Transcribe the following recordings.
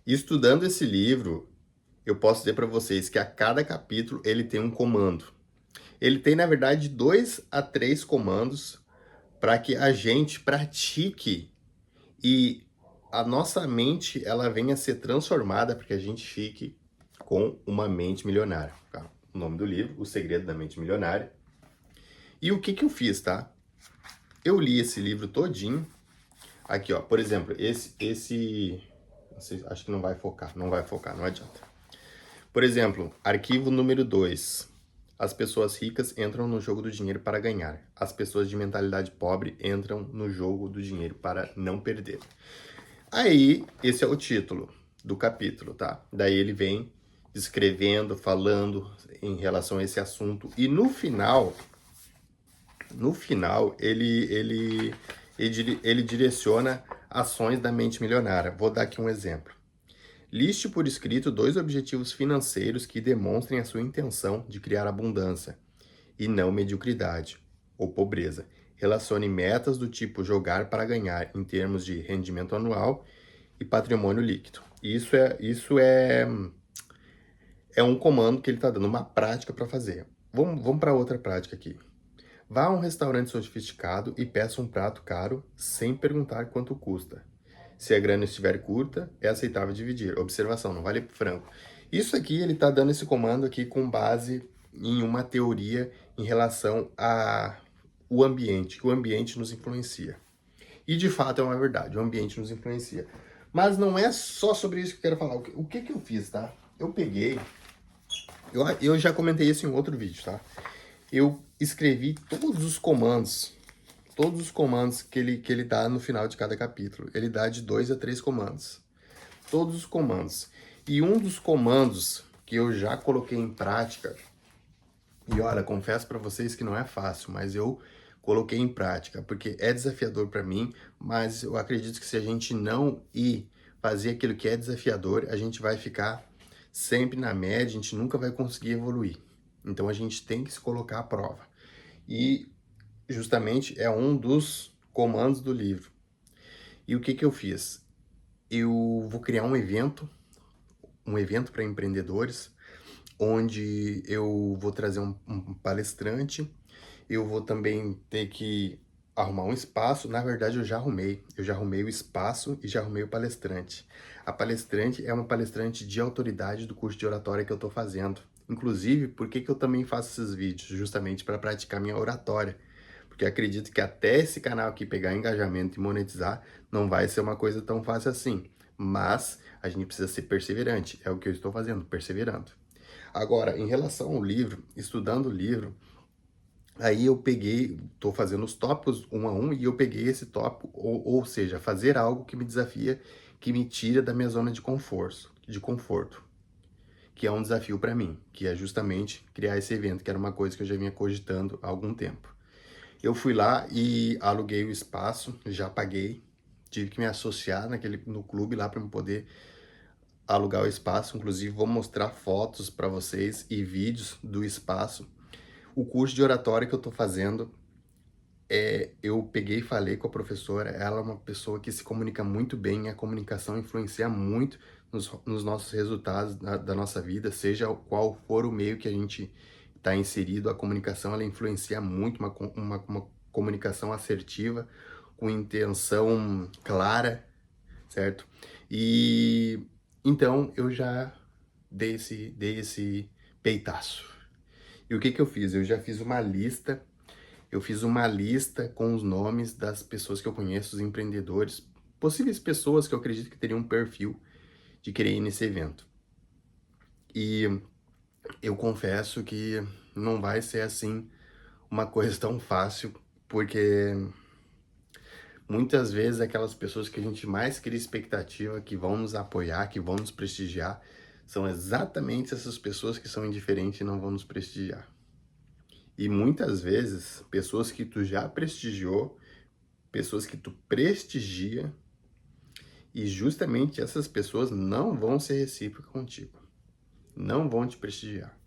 Estudando esse livro, eu posso dizer para vocês que a cada capítulo ele tem um comando. Ele tem, na verdade, 2 a 3 comandos para que a gente pratique e a nossa mente ela venha a ser transformada para que a gente fique com uma mente milionária. Tá? O nome do livro, O Segredo da Mente Milionária. E o que eu fiz, tá? Eu li esse livro todinho. Aqui, ó, por exemplo, não sei, acho que não vai focar, não adianta. Por exemplo, arquivo número 2. As pessoas ricas entram no jogo do dinheiro para ganhar. As pessoas de mentalidade pobre entram no jogo do dinheiro para não perder. Aí, esse é o título do capítulo, tá? Daí ele vem descrevendo, falando em relação a esse assunto. E no final, ele direciona ações da mente milionária. Vou dar aqui um exemplo. Liste por escrito 2 objetivos financeiros que demonstrem a sua intenção de criar abundância e não mediocridade ou pobreza. Relacione metas do tipo jogar para ganhar em termos de rendimento anual e patrimônio líquido. Isso é um comando que ele está dando, uma prática para fazer. Vamos para outra prática aqui. Vá a um restaurante sofisticado e peça um prato caro sem perguntar quanto custa. Se a grana estiver curta, é aceitável dividir. Observação, não vale frango. Isso aqui, ele está dando esse comando aqui com base em uma teoria em relação a o ambiente, que o ambiente nos influencia. E de fato é uma verdade, o ambiente nos influencia. Mas não é só sobre isso que eu quero falar. O que eu fiz, tá? Eu peguei, eu já comentei isso em outro vídeo, tá? Eu escrevi todos os comandos que ele dá no final de cada capítulo. Ele dá de 2 a 3 comandos. Todos os comandos. E um dos comandos que eu já coloquei em prática, e olha, confesso para vocês que não é fácil, mas eu coloquei em prática, porque é desafiador para mim, mas eu acredito que se a gente não ir fazer aquilo que é desafiador, a gente vai ficar sempre na média, a gente nunca vai conseguir evoluir. Então a gente tem que se colocar à prova. E justamente é um dos comandos do livro. E o que eu fiz? Eu vou criar um evento para empreendedores, onde eu vou trazer um palestrante, eu vou também ter que arrumar um espaço. Na verdade, eu já arrumei o espaço e já arrumei o palestrante. A palestrante é uma palestrante de autoridade do curso de oratória que eu estou fazendo. Inclusive, por que eu também faço esses vídeos? Justamente para praticar minha oratória. Porque acredito que até esse canal aqui pegar engajamento e monetizar, não vai ser uma coisa tão fácil assim. Mas a gente precisa ser perseverante. É o que eu estou fazendo, perseverando. Agora, em relação ao livro, estudando o livro, aí eu peguei, estou fazendo os tópicos um a um, e eu peguei esse tópico, ou seja, fazer algo que me desafia, que me tira da minha zona de conforto, que é um desafio para mim, que é justamente criar esse evento, que era uma coisa que eu já vinha cogitando há algum tempo. Eu fui lá e aluguei o espaço, já paguei, tive que me associar no clube lá para eu poder alugar o espaço. Inclusive, vou mostrar fotos para vocês e vídeos do espaço. O curso de oratória que eu estou fazendo, eu peguei e falei com a professora. Ela é uma pessoa que se comunica muito bem, a comunicação influencia muito nos nossos resultados da nossa vida, seja qual for o meio que a gente está inserido. A comunicação ela influencia muito, uma comunicação assertiva, com intenção clara, certo? E então eu já dei esse peitaço. E o que eu fiz? Eu fiz uma lista com os nomes das pessoas que eu conheço, os empreendedores, possíveis pessoas que eu acredito que teriam um perfil de querer ir nesse evento. E eu confesso que não vai ser assim uma coisa tão fácil, porque muitas vezes aquelas pessoas que a gente mais cria expectativa, que vão nos apoiar, que vão nos prestigiar, são exatamente essas pessoas que são indiferentes e não vão nos prestigiar. E muitas vezes, pessoas que tu já prestigiou, pessoas que tu prestigia, e justamente essas pessoas não vão ser recíprocas contigo. Não vão te prestigiar.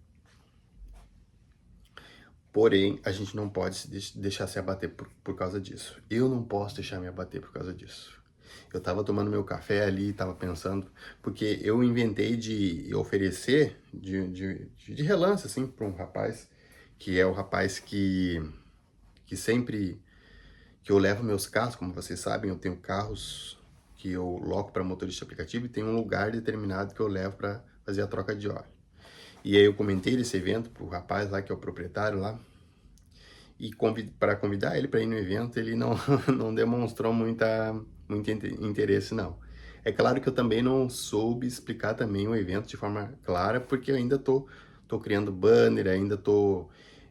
Porém, a gente não pode deixar se abater por causa disso. Eu não posso deixar me abater por causa disso. Eu tava tomando meu café ali, tava pensando, porque eu inventei de oferecer de relance, assim, para um rapaz, que é o rapaz que sempre que eu levo meus carros, como vocês sabem, eu tenho carros que eu loco para motorista de aplicativo e tem um lugar determinado que eu levo para fazer a troca de óleo. E aí eu comentei desse evento pro rapaz lá, que é o proprietário lá, e para convidar ele para ir no evento, ele não, não demonstrou muito interesse, não. É claro que eu também não soube explicar também o evento de forma clara, porque eu ainda tô criando banner,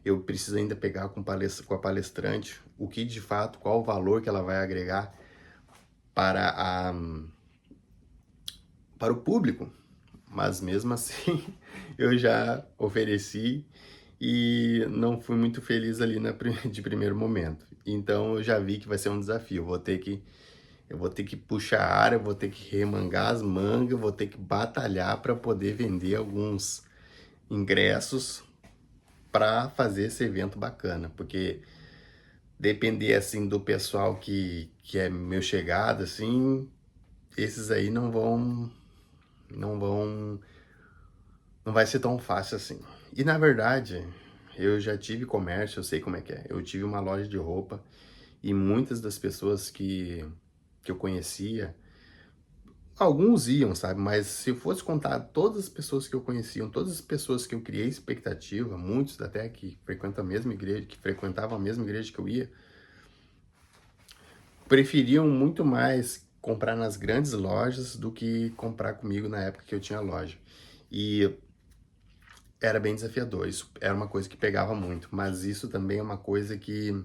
eu preciso ainda pegar com a palestrante o que de fato, qual o valor que ela vai agregar para para o público, mas mesmo assim eu já ofereci e não fui muito feliz ali de primeiro momento. Então eu já vi que vai ser um desafio. Eu vou ter que puxar a área, eu vou ter que remangar as mangas, eu vou ter que batalhar para poder vender alguns ingressos para fazer esse evento bacana, porque depender assim do pessoal que é meu chegado assim, esses aí não vão não vai ser tão fácil assim. E na verdade, eu já tive comércio, eu sei como é que é. Eu tive uma loja de roupa e muitas das pessoas que eu conhecia, alguns iam, sabe? Mas se eu fosse contar todas as pessoas que eu conhecia, todas as pessoas que eu criei expectativa, muitos até que frequentam a mesma igreja, que frequentavam a mesma igreja que eu ia, preferiam muito mais comprar nas grandes lojas do que comprar comigo na época que eu tinha loja. E era bem desafiador, isso era uma coisa que pegava muito, mas isso também é uma coisa que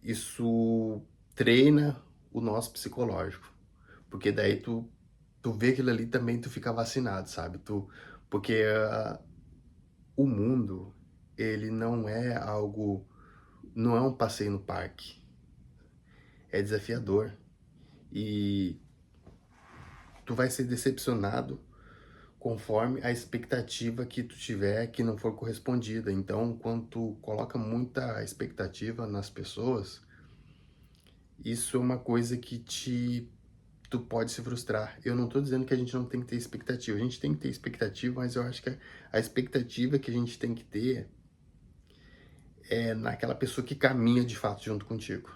isso treina o nosso psicológico, porque daí tu vê aquilo ali também tu fica vacinado, sabe? Porque o mundo ele não é um passeio no parque, é desafiador e tu vai ser decepcionado conforme a expectativa que tu tiver que não for correspondida. Então, quando tu coloca muita expectativa nas pessoas, isso é uma coisa que tu pode se frustrar. Eu não tô dizendo que a gente não tem que ter expectativa. A gente tem que ter expectativa, mas eu acho que a expectativa que a gente tem que ter é naquela pessoa que caminha de fato junto contigo.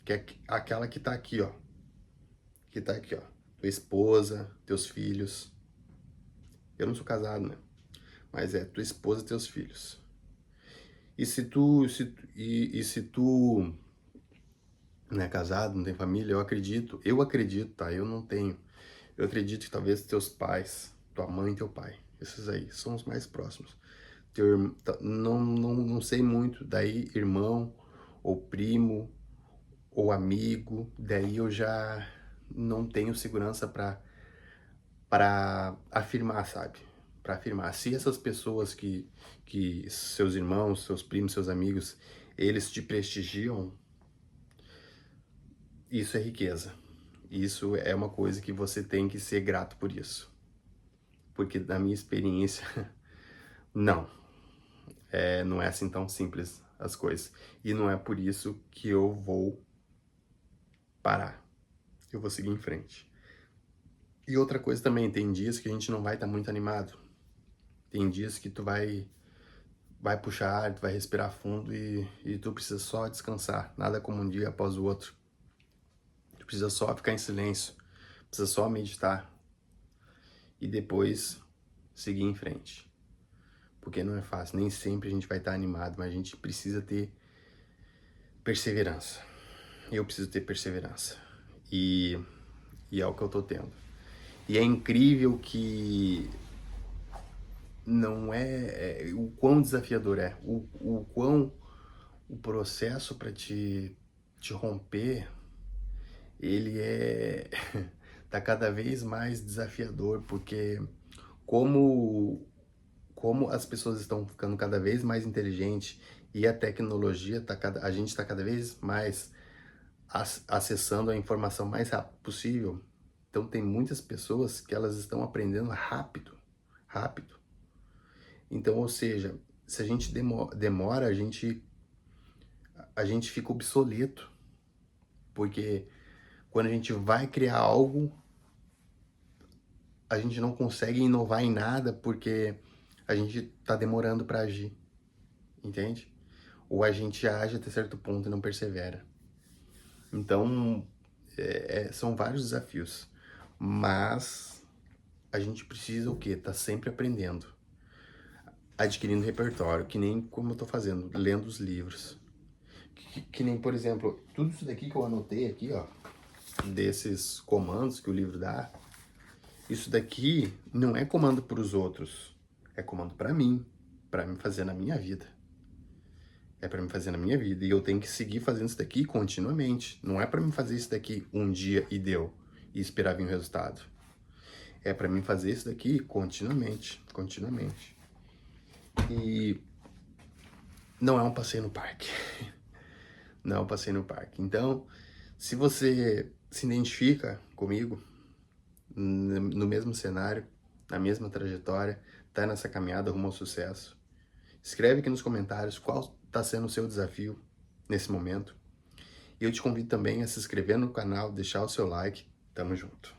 Que é aquela que tá aqui, ó. Que tá aqui, ó. Tua esposa, teus filhos. Eu não sou casado, né? Mas é tua esposa e teus filhos. E se tu não é casado, não tem família, eu acredito, tá? Eu não tenho. Eu acredito que talvez teus pais, tua mãe e teu pai, esses aí, são os mais próximos. Não sei muito, daí irmão, ou primo, ou amigo, daí eu já não tenho segurança para afirmar, sabe? Para afirmar. Se essas pessoas que seus irmãos, seus primos, seus amigos, eles te prestigiam, isso é riqueza. Isso é uma coisa que você tem que ser grato por isso. Porque na minha experiência, não. Não é assim tão simples as coisas. E não é por isso que eu vou parar. Eu vou seguir em frente. E outra coisa também, tem dias que a gente não vai estar muito animado. Tem dias que tu vai puxar ar, tu vai respirar fundo e tu precisa só descansar. Nada como um dia após o outro. Tu precisa só ficar em silêncio. Precisa só meditar. E depois seguir em frente. Porque não é fácil. Nem sempre a gente vai estar animado, mas a gente precisa ter perseverança. Eu preciso ter perseverança. E, e é o que eu tô tendo. E é incrível que não o quão desafiador é, o quão o processo para te romper, ele tá cada vez mais desafiador, porque como como as pessoas estão ficando cada vez mais inteligentes e a tecnologia a gente está cada vez mais acessando a informação mais rápido possível. Então tem muitas pessoas que elas estão aprendendo rápido, rápido. Então, ou seja, se a gente demora, a gente fica obsoleto, porque Quando a gente vai criar algo, a gente não consegue inovar em nada porque a gente tá demorando para agir, entende? Ou a gente age até certo ponto e não persevera. Então, são vários desafios, mas a gente precisa o quê? Tá sempre aprendendo, adquirindo repertório, que nem como eu tô fazendo, lendo os livros. Que nem, por exemplo, tudo isso daqui que eu anotei aqui, ó, desses comandos que o livro dá, isso daqui não é comando para os outros, é comando para mim fazer na minha vida. É para me fazer na minha vida e eu tenho que seguir fazendo isso daqui continuamente. Não é para mim fazer isso daqui um dia e deu e esperar vir o resultado. É para mim fazer isso daqui continuamente, continuamente. E não é um passeio no parque. Não é um passeio no parque. Então, se você se identifica comigo no mesmo cenário, na mesma trajetória, tá nessa caminhada rumo ao sucesso, escreve aqui nos comentários qual está sendo o seu desafio nesse momento. E eu te convido também a se inscrever no canal, deixar o seu like. Tamo junto.